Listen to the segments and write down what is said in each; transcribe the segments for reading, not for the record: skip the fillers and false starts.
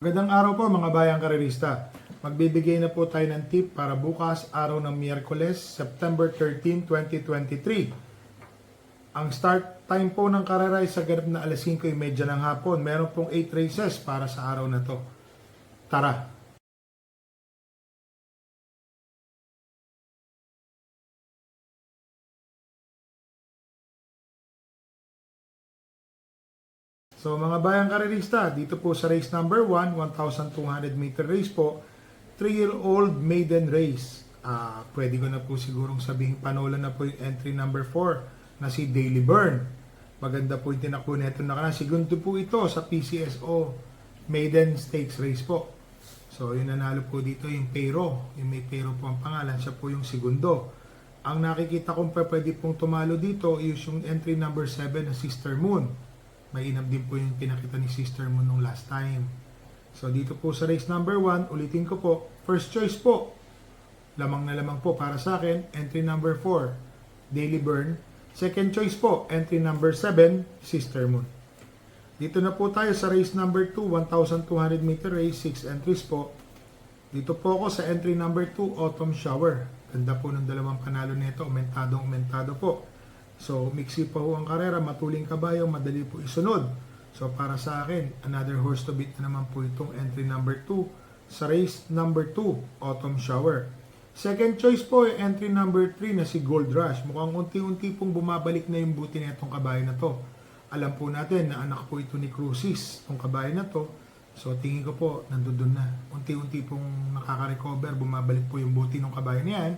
Magandang araw po mga bayang karerista. Magbibigay na po tayo ng tip para bukas, araw ng Miyerkules, September 13, 2023. Ang start time po ng karera ay sa ganap na alas 5:30 ng hapon. Meron pong 8 races para sa araw na to. Tara! So mga bayang karerista, dito po sa race number 1, 1,200 meter race po, 3-year-old maiden race. Pwede ko na po sigurong sabihin panola na po yung entry number 4 na si Daily Burn. Maganda po yung tinakbo neto na kanang. Segundo po ito sa PCSO maiden stakes race po. So yung nanalo po dito yung Pero, yung may Pero po ang pangalan, siya po yung segundo. Ang nakikita kong pwede pong tumalo dito is yung entry number 7 na Sister Moon. Mainam din po yung pinakita ni Sister Moon nung last time. So dito po sa race number 1, ulitin ko po, first choice po, lamang na lamang po para sa akin, entry number 4, Daily Burn. Second choice po, entry number 7, Sister Moon. Dito na po tayo sa race number 2, 1,200 meter race, 6 entries po. Dito po ako sa entry number 2, Autumn Shower. Ganda po ng dalawang panalo nito, umentado po. So, mixi pa ho ang karera, matuling kabayo, madali po isunod. So, para sa akin, another horse to beat na naman po itong entry number 2 sa race number 2, Autumn Shower. Second choice po ay entry number 3 na si Gold Rush. Mukhang unti-unti pong bumabalik na yung buti na itong kabayo na to. Alam po natin na anak po ito ni Crucis, itong kabayo na to. So, tingin ko po, nandun na. Unti-unti pong nakaka-recover, bumabalik po yung buti ng kabayo na yan,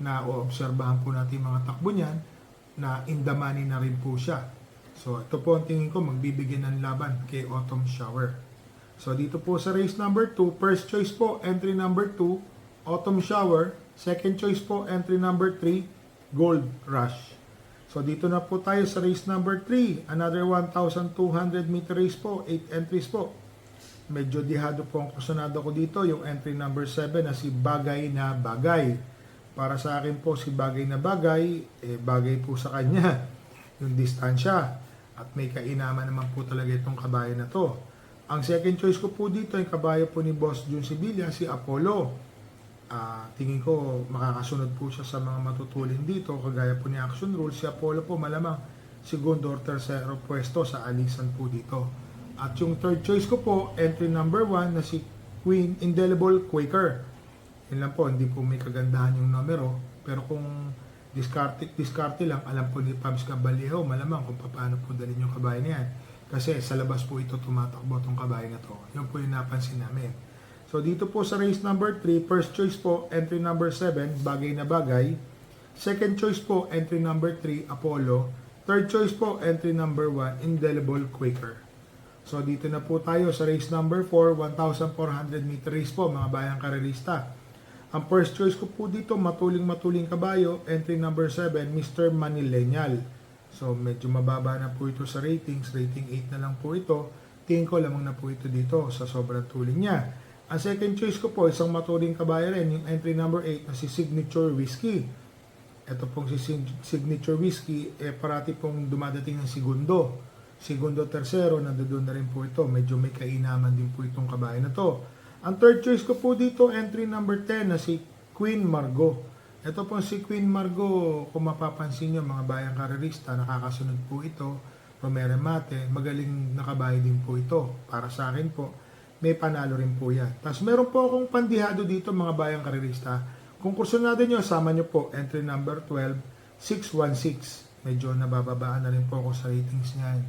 na o-obserbahan po natin yung mga takbo niyan, na in the money na rin po siya. So, ito po ang tingin ko magbibigyan ng laban kay Autumn Shower. So, dito po sa race number 2, first choice po, entry number 2, Autumn Shower. Second choice po, entry number 3, Gold Rush. So, dito na po tayo sa race number 3, another 1,200 meter race po, 8 entries po. Medyo dihado po ang kusunado ko dito, yung entry number 7 na si Bagay na Bagay. Para sa akin po, si Bagay na Bagay, bagay po sa kanya yung distansya. At may kainaman naman po talaga itong kabayo na to. Ang second choice ko po dito, yung kabayo po ni Boss Jun Sibilia, si Apollo. Tingin ko makakasunod po siya sa mga matutulin dito, kagaya po ni Action Rule. Si Apollo po malamang segundo or tercero pwesto sa alisan po dito. At yung third choice ko po, entry number 1 na si Queen Indelible Quaker. Yun lang po, hindi po may kagandahan yung numero. Pero kung diskarte lang, alam po ni Pabs Caballero, malamang kung paano po dalhin yung kabayo na yan. Kasi sa labas po ito tumatakbo itong kabayo na to. Yun po yung napansin namin. So dito po sa race number 3, first choice po, entry number 7, Bagay na Bagay. Second choice po, entry number 3, Apollo. Third choice po, entry number 1, Indelible Quaker. So dito na po tayo sa race number 4, 1,400 meter race po, mga bayang karerista. Ang first choice ko po dito, matuling kabayo, entry number 7, Mr. Manilenial. So medyo mababa na po ito sa ratings, rating 8 na lang po ito. Tingin ko lamang na po ito dito sa sobrang tuling niya. Ang second choice ko po, isang matuling kabayo rin, yung entry number 8 na si Signature Whiskey. Ito pong si Signature Whiskey, parati pong dumadating ng segundo, tercero, nandoon na rin po ito. Medyo may kainaman din po itong kabayo na to. Ang third choice ko po dito, entry number 10 na si Queen Margot. Ito po si Queen Margot, kung mapapansin nyo mga bayang karerista, nakakasunod po ito. Romero Mate, magaling nakabayo din po ito. Para sa akin po, may panalo rin po yan. Tapos meron po akong pandihado dito mga bayang karerista. Kung kursunado nyo, sama nyo po, entry number 12, 616. Medyo nabababaan na rin po ako sa ratings niyan.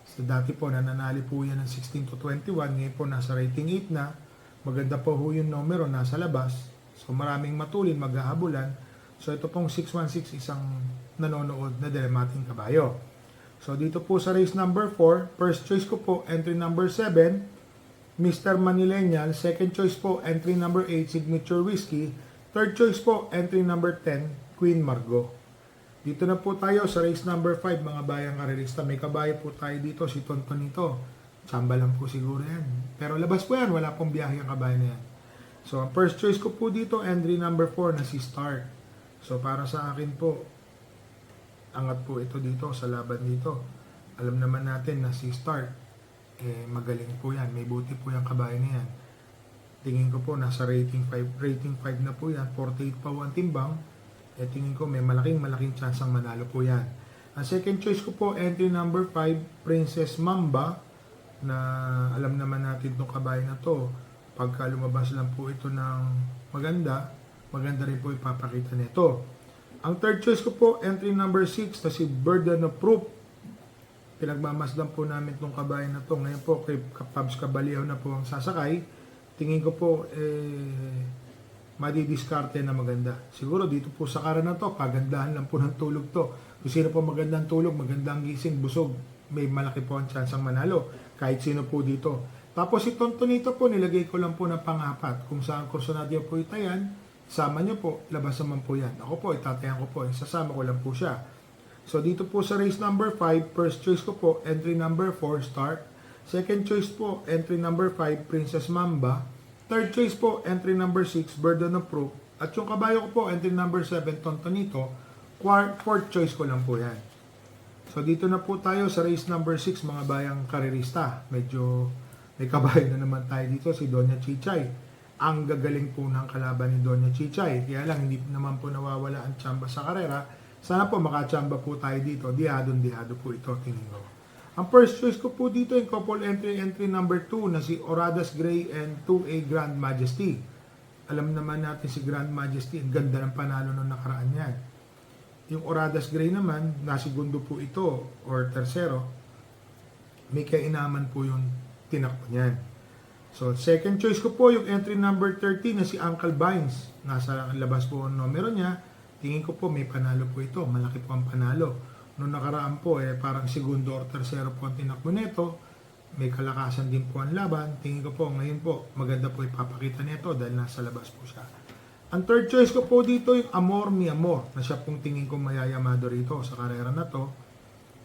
So, dati po, nananali po yan ng 16 to 21. Ngayon po, nasa rating 8 na. Maganda po ho yung numero nasa labas. So maraming matulin, maghahabulan. So ito pong 616, isang nanonood na dilemating kabayo. So dito po sa race number 4, first choice ko po, entry number 7, Mr. Manilenial. Second choice po, entry number 8, Signature Whiskey. Third choice po, entry number 10, Queen Margot. Dito na po tayo sa race number 5, mga bayang karerista. May kabayo po tayo dito, si Tontonito. Tsamba lang po siguro yan. Pero labas po yan, wala pong biyahe ang kabayo na yan. So, ang first choice ko po dito, entry number 4 na si Start. So, para sa akin po, angat po ito dito sa laban dito. Alam naman natin na si Start, magaling po yan. May buti po yung kabayo na yan. Tingin ko po, nasa rating 5 na po yan. 48 pa po ang timbang. Tingin ko, may malaking chance ang manalo po yan. Ang second choice ko po, entry number 5, Princess Mamba, na alam naman natin itong kabayo na to. Pagka lumabas lang po ito ng maganda rin po ipapakita nito. Ang third choice ko po, entry number 6, na si Burden of Proof. Pinagmamasdan po namin itong kabayo na to. Ngayon po, kay Pabs Caballero na po ang sasakay. Tingin ko po, madidiskarte na maganda. Siguro dito po sa kara na to, kagandahan lang po ng tulog to. Kung sino po magandang tulog, magandang gising, busog, may malaki po ang chance ang manalo. Kahit sino po dito. Tapos si Tontonito po, nilagay ko lang po ng pang-apat. Kung saan kurso natin po itayan, sama nyo po, labas naman po yan. Ako po, itatayan ko po, sasama ko lang po siya. So dito po sa race number 5, first choice ko po, entry number 4, Start. Second choice po, entry number 5, Princess Mamba. Third choice po, entry number 6, Burden of Proof. At yung kabayo ko po, entry number 7, Tontonito. Fourth choice ko lang po yan. So dito na po tayo sa race number 6, mga bayang karerista. Medyo may kabayo na naman tayo dito, si Doña Chichay. Ang gagaling po ng kalaban ni Doña Chichay. Kaya lang, hindi naman po nawawala ang tsamba sa karera. Sana po makatsamba po tayo dito. Dihado po ito, tingin ko. Ang first choice ko po dito, yung couple entry number 2 na si Oradas Gray and 2A Grand Majesty. Alam naman natin si Grand Majesty, ang ganda ng panalo nung nakaraan yan. Yung Oradas Gray naman, nasigundo po ito or tersero, may kainaman po yung tinakbo niyan. So, second choice ko po yung entry number 13 na si Uncle Vines. Nasa labas po ang numero niya. Tingin ko po may panalo po ito. Malaki po ang panalo. Noong nakaraan po, parang segundo or tersero po ang tinakbo nito. May kalakasan din po ang laban. Tingin ko po ngayon po, maganda po ipapakita nito dahil nasa labas po siya. Ang third choice ko po dito yung Amor Mi Amor na siya pong tingin ko mayayamado rito sa karera na to.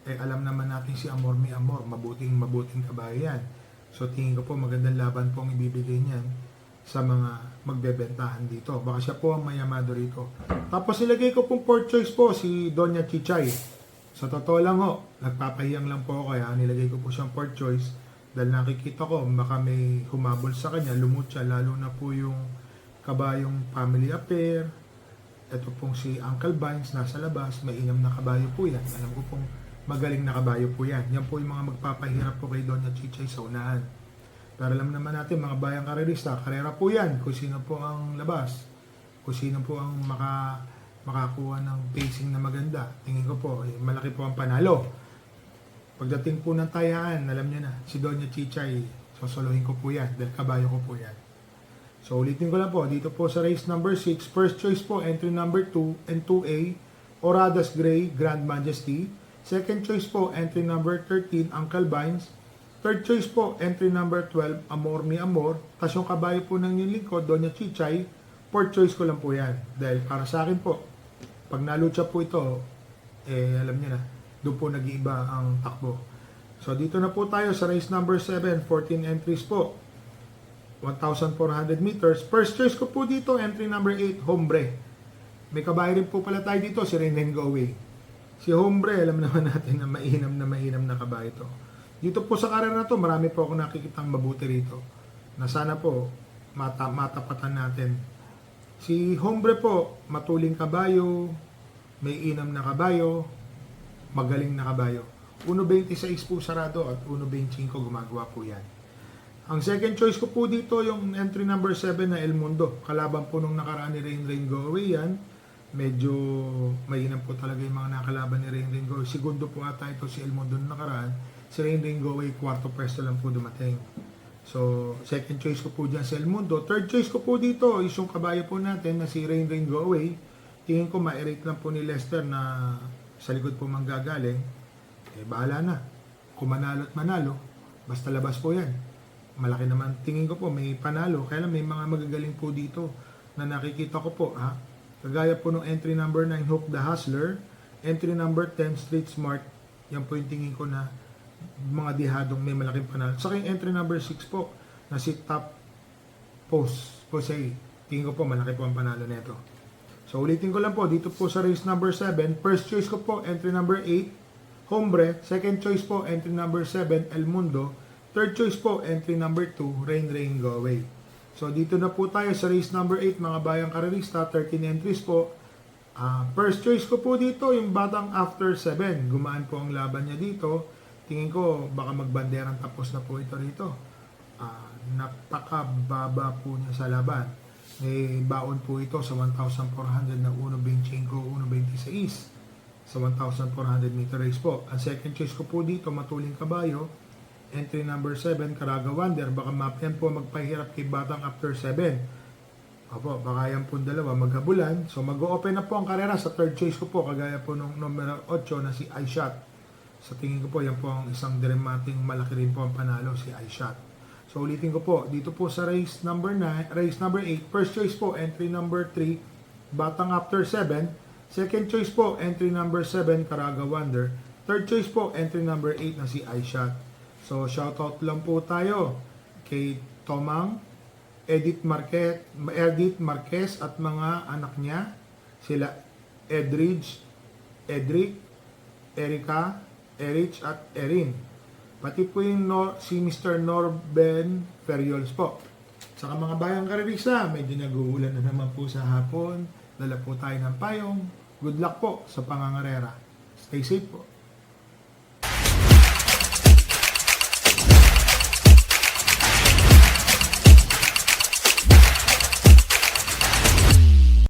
Alam naman natin si Amor Mi Amor, mabuting kabayo yan. So tingin ko po magandang laban po ang ibibigay niyan sa mga magbebentahan dito. Baka siya po ang mayamado rito. Tapos ilagay ko pong fourth choice po si Doña Chichay. Sa totoo lang ho, nagpapahiyang lang po ako kaya nilagay ko po siyang fourth choice dahil nakikita ko baka may humabol sa kanya, lumot siya, lalo na po yung kabayong family affair. Ito pong si Uncle Vines nasa labas, mainam na kabayo po yan. Alam ko pong magaling na kabayo po yan. Yan po yung mga magpapahirap po kay Doña Chichay sa unahan. Pero alam naman natin, mga bayang karerista, karera po yan. Kung sino po ang labas, kung sino po ang makakuha ng pacing na maganda. Tingin ko po, malaki po ang panalo. Pagdating po ng tayaan, alam niyo na, si Doña Chichay, sosolohin ko po yan, dahil kabayo ko po yan. So ulitin ko lang po, dito po sa race number 6, first choice po, entry number 2 and 2A, Oradas Gray, Grand Majesty. Second choice po, entry number 13, Uncle Vines. Third choice po, entry number 12, Amor Mi Amor. Tapos yung kabayo po ng yung lingkod, Doña Chichay. Fourth choice ko lang po yan. Dahil para sa akin po, pag nalucha po ito, alam niyo na, doon po nag-iiba ang takbo. So dito na po tayo sa race number 7, 14 entries po. 1,400 meters. First choice ko po dito, entry number 8, Hombre. May kabayo rin po pala tayo dito, si Renen Go Away. Si Hombre, alam naman natin na mainam na kabayo ito. Dito po sa karera na to, marami po ako nakikitang mabuti rito. Na sana po, matapatan natin. Si Hombre po, matuling kabayo, may inam na kabayo, magaling na kabayo. 1.26 po sarado at 1.25 gumagawa po yan. Ang second choice ko po dito, yung entry number 7 na El Mundo. Kalaban po nung nakaraan ni Rain Go Away yan. Medyo mainam po talaga yung mga nakalaban ni Rain Go Away. Segundo po ata ito si El Mundo nung nakaraan. Si Rain Go Away, kwarto pwesto lang po dumating. So, second choice ko po dyan si El Mundo. Third choice ko po dito is yung kabayo po natin na si Rain Go Away. Tingin ko ma-rate lang po ni Lester na sa likod po manggagaling. Bahala na. Kung manalo't manalo, basta labas po yan. Malaki naman, tingin ko po, may panalo. Kaya lang may mga magagaling po dito na nakikita ko po. Kagaya po ng entry number 9, Hope the Hustler. Entry number 10, Street Smart. Yan po yung tingin ko na mga dihadong may malaking panalo. Saka yung entry number 6 po, na si Top Post. Jose, tingin ko po, malaki po ang panalo nito. So ulitin ko lang po, dito po sa race number 7, first choice ko po, entry number 8, Hombre. Second choice po, entry number 7, El Mundo. third choice po, entry number 2, Rain Rain Go Away. So dito na po tayo sa race number 8, mga bayang karerista, 13 entries po. First choice ko po dito, yung batang after 7. Gumaan po ang laban niya dito. Tingin ko, baka magbanderang tapos na po ito rito. Napakababa po niya sa laban. May baon po ito sa 1,400 na 1.25, 1.26 sa 1,400 meter race po. Ang second choice ko po dito, Matuling Kabayo, entry number 7, Caraga Wonder. Baka mapyan po magpahirap kay batang after 7. Opo, baka yan po dalawa maghabulan. So mag-open na po ang karera sa third choice ko po, kagaya po nung numero 8 na si iShot. Sa tingin ko po, yan po ang isang dramatic malaki rin po ang panalo, si iShot. So ulitin ko po, dito po sa race number 8, first choice po, entry number 3, batang after 7. Second choice po, entry number 7, Caraga Wonder. Third choice po, entry number 8 na si iShot. So shoutout lang po tayo kay Tomang, Edith Marquez at mga anak niya, sila Edridge, Edric, Erica, Erich at Erin. Pati po yung si Mr. Norben Ferriols po. Saka mga bayang karerista, medyo nag-uulan na naman po sa hapon. Dala po tayo ng payong. Good luck po sa pangangarera. Stay safe po.